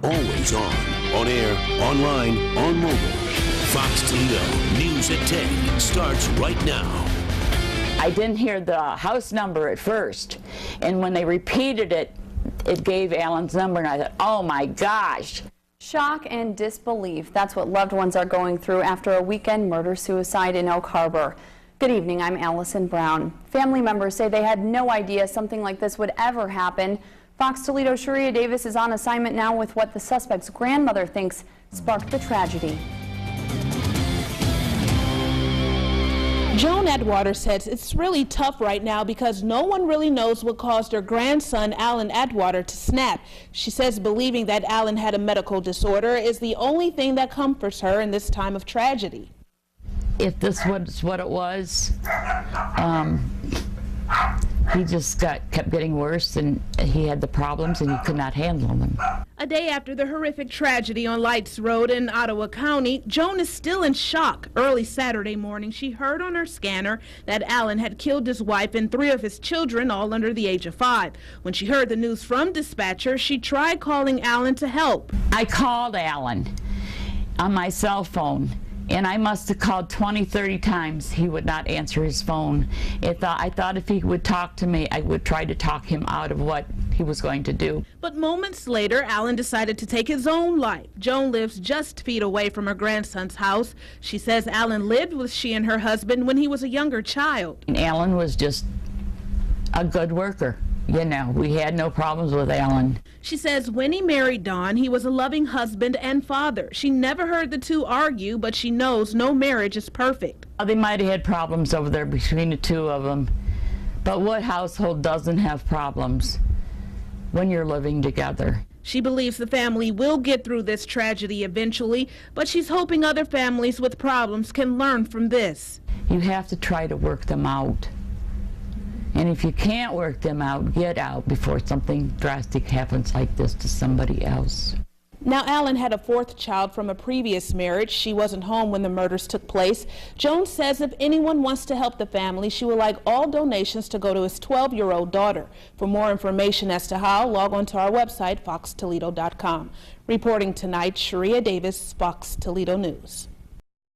Always on air, online, on mobile. Fox Toledo News at 10 starts right now. I didn't hear the house number at first, and when they repeated it, it gave Alan's number, and I thought, oh my gosh. Shock and disbelief, that's what loved ones are going through after a weekend murder-suicide in Oak Harbor. Good evening, I'm Allison Brown. Family members say they had no idea something like this would ever happen. Fox Toledo's Sharia Davis is on assignment now with what the suspect's grandmother thinks sparked the tragedy. Joan Atwaters says it's really tough right now because no one really knows what caused her grandson, Alan Atwater, to snap. She says believing that Alan had a medical disorder is the only thing that comforts her in this time of tragedy. If this was what it was, he just kept getting worse, and he had the problems and he could not handle them. A day after the horrific tragedy on Lights Road in Ottawa County, Joan is still in shock. Early Saturday morning, she heard on her scanner that Alan had killed his wife and 3 of his children, all under the age of 5. When she heard the news from dispatcher, she tried calling Alan to help. I called Alan on my cell phone, and I must have called 20, 30 times. He would not answer his phone. I thought if he would talk to me, I would try to talk him out of what he was going to do. But moments later, Alan decided to take his own life. Joan lives just feet away from her grandson's house. She says Alan lived with she and her husband when he was a younger child. And Alan was just a good worker. You know, we had no problems with Alan. She says when he married Dawn, he was a loving husband and father. She never heard the two argue, but she knows no marriage is perfect. They might have had problems over there between the two of them, but what household doesn't have problems when you're living together? She believes the family will get through this tragedy eventually, but she's hoping other families with problems can learn from this. You have to try to work them out. And if you can't work them out, get out before something drastic happens like this to somebody else. Now, Alan had a 4th child from a previous marriage. She wasn't home when the murders took place. Joan says if anyone wants to help the family, she would like all donations to go to his 12-year-old daughter. For more information as to how, log on to our website, foxtoledo.com. Reporting tonight, Sharia Davis, Fox Toledo News.